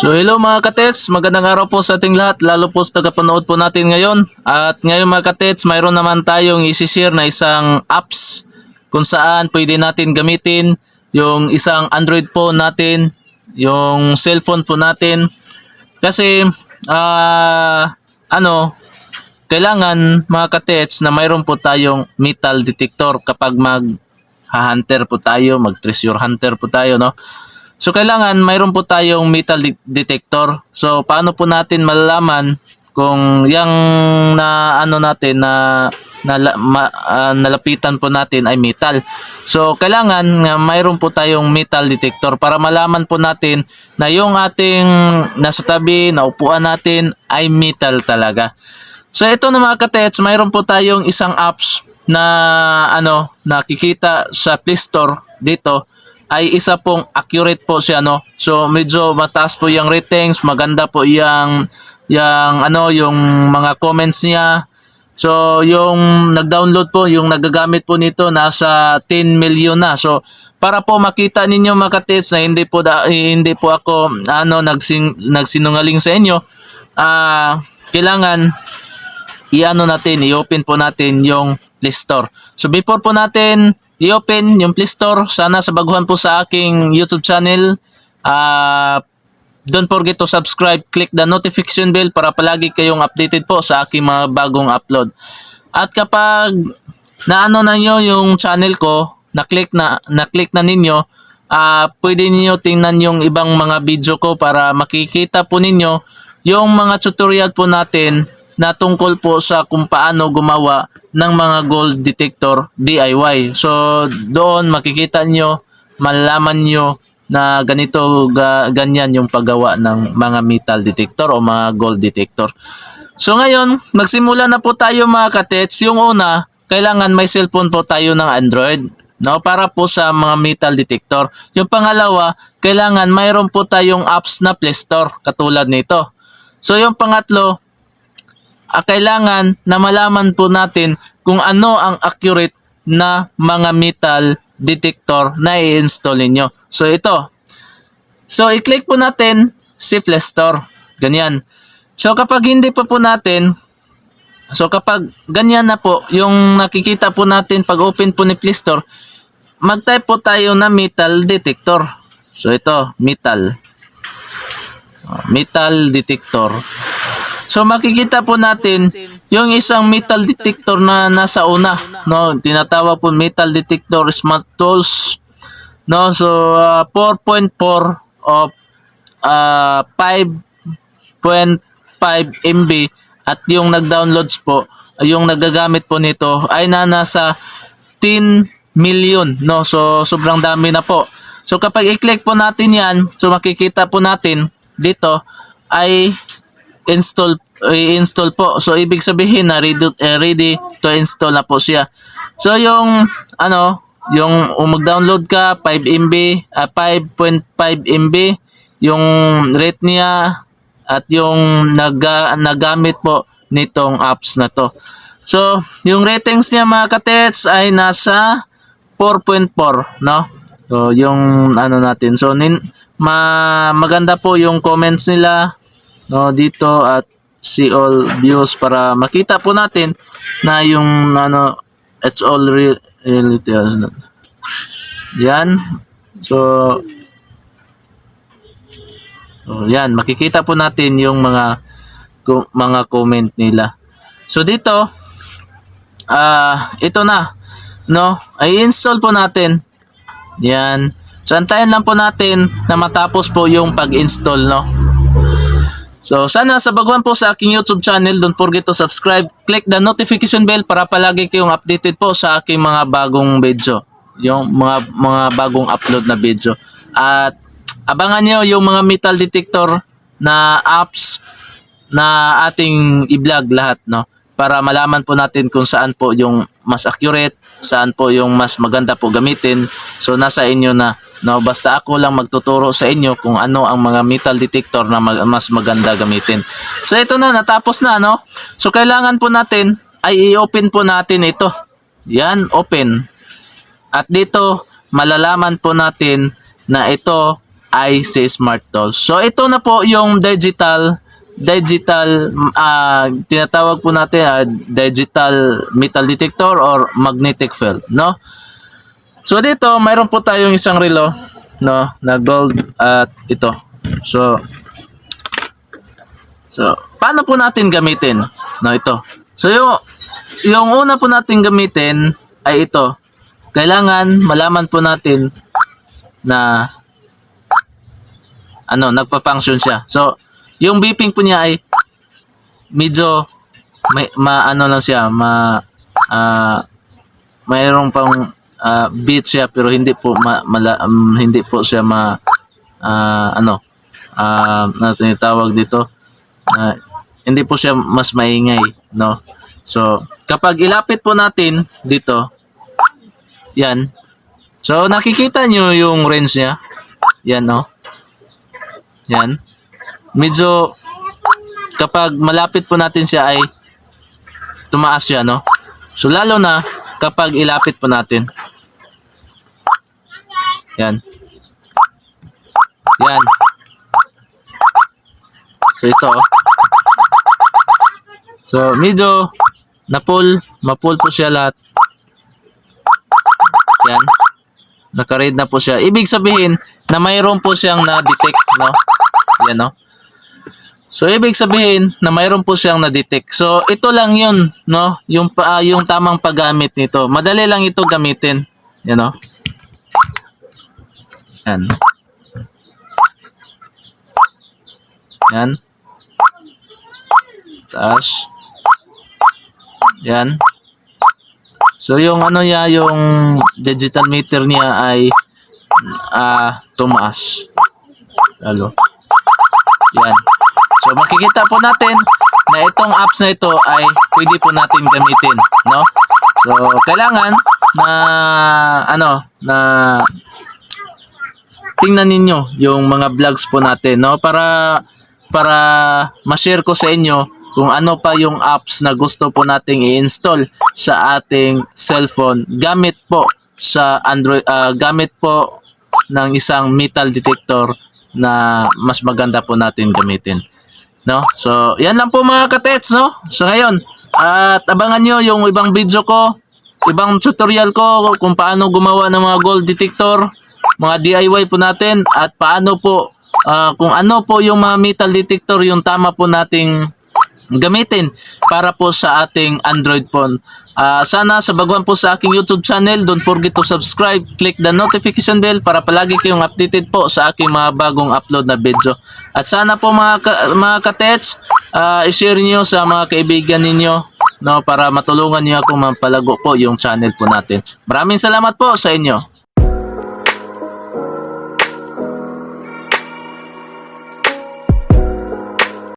So hello mga katets, magandang araw po sa ating lahat, lalo po sa tagapanood po natin ngayon. At ngayon mga katets, mayroon naman tayong isi-share na isang apps kung saan pwede natin gamitin yung isang Android phone natin, yung cellphone po natin. Kasi kailangan mga katets na mayroon po tayong metal detector kapag hunter po tayo, treasure hunter po tayo, no? So kailangan mayroon po tayong metal detector. So paano po natin malalaman kung yung nalapitan po natin ay metal. So kailangan mayroon po tayong metal detector para malaman po natin na yung ating nasa tabi na upuan natin ay metal talaga. So ito na mga katets, mayroon po tayong isang apps na nakikita sa Play Store dito. Ay isa pong accurate po siya, no. So medyo mataas po yung ratings, maganda po yung mga comments niya. So yung nag-download po, yung nagagamit po nito nasa 10 million na. So para po makita ninyo mga katits na hindi po ako nagsinungaling sa inyo, kailangan i-open po natin yung Play Store. So before po natin i-open yung Play Store, sana sa baguhan po sa aking YouTube channel, don't forget to subscribe, click the notification bell para palagi kayong updated po sa aking mga bagong upload. At kapag na nyo yung channel ko, na-click na ninyo, pwede niyo tingnan yung ibang mga video ko para makikita po ninyo yung mga tutorial po natin na tungkol po sa kung paano gumawa ng mga gold detector DIY. So doon makikita nyo, malalaman nyo na ganyan yung paggawa ng mga metal detector o mga gold detector. So ngayon, magsimula na po tayo mga katets. Yung una, kailangan may cellphone po tayo ng Android, no, para po sa mga metal detector. Yung pangalawa, kailangan mayroon po tayong apps na Play Store katulad nito. So yung pangatlo, kailangan na malaman po natin kung ano ang accurate na mga metal detector na i-install niyo. So ito. So i-click po natin si Play Store. Ganyan. So kapag hindi pa po natin, so kapag ganyan na po yung nakikita po natin pag open po ni Play Store, mag-type po tayo na metal detector. So ito, metal detector. So makikita po natin yung isang metal detector na nasa una, no, tinatawag po metal detector smart tools, no. So 4.4 of 5.5 MB at yung nag-downloads po, yung nagagamit po nito ay nasa 10 million, no. So sobrang dami na po. So kapag i-click po natin yan, so makikita po natin dito ay i-install po. So ibig sabihin na ready to install na po siya. So yung mag-download ka 5 MB, 5.5 MB yung rate niya at yung nagamit po nitong apps na to. So yung ratings niya mga katets ay nasa 4.4, no. So yung natin. So maganda po yung comments nila, no, dito, at see all views para makita po natin na yung it's all reality. Yan. So yan, makikita po natin yung mga comment nila. So dito ito na, no, ay install po natin. Yan. So antayin lang po natin na matapos po yung pag-install, no. So sana sa baguhan po sa aking YouTube channel, don't forget to subscribe, click the notification bell para palagi kayong updated po sa aking mga bagong video, yung mga bagong upload na video. At abangan nyo yung mga metal detector na apps na ating i-vlog lahat, no, para malaman po natin kung saan po yung mas accurate, saan po yung mas maganda po gamitin. So nasa inyo na, no, basta ako lang magtuturo sa inyo kung ano ang mga metal detector na mas maganda gamitin. So ito na, natapos na, no. So kailangan po natin ay i-open po natin ito. Yan, open. At dito malalaman po natin na ito IC Smart Tools. So ito na po yung digital tinatawag po natin digital metal detector or magnetic field, no? So dito mayroon po tayong isang relo, no, na gold at ito. So paano po natin gamitin, no, ito. So yung una po natin gamitin ay ito. Kailangan malaman po natin na nagpa-function siya. So yung beeping po niya ay medyo lang siya, mayroong pang beat siya pero hindi po hindi po siya tinatawag dito, hindi po siya mas maingay, no. So kapag ilapit po natin dito, yan, so nakikita nyo yung range niya, yan, no, yan. Medyo kapag malapit po natin siya ay tumaas siya, no. So lalo na kapag ilapit po natin, yan, yan. So ito, so medyo ma-pull po siya lahat, yan, naka-read na po siya. Ibig sabihin na mayroon po siyang na-detect, no, yan, no. So ibig sabihin na mayroon po siyang na-detect. So ito lang 'yun, no, yung tamang paggamit nito. Madali lang ito gamitin, you know. Yan. Yan. Taas. Yan. So yung yung digital meter niya ay tumaas. Lalo. Yan. So makikita po natin na itong apps na ito ay pwede po natin gamitin, no? So kailangan na tingnan ninyo yung mga vlogs po natin, no? Para ma-share ko sa inyo kung ano pa yung apps na gusto po nating i-install sa ating cellphone gamit po sa Android, gamit po ng isang metal detector na mas maganda po natin gamitin, no? So yan lang po mga katets, no? So ngayon, at abangan nyo yung ibang video ko, ibang tutorial ko kung paano gumawa ng mga gold detector, mga DIY po natin, at paano po kung ano po yung mga metal detector yung tama po nating gamitin para po sa ating Android phone. Sana sa baguhan po sa aking YouTube channel, don't forget to subscribe, click the notification bell para palagi kayong updated po sa aking mga bagong upload na video. At sana po mga katets, i-share niyo sa mga kaibigan ninyo, no, para matulungan niyo ako mapalago po yung channel po natin. Maraming salamat po sa inyo.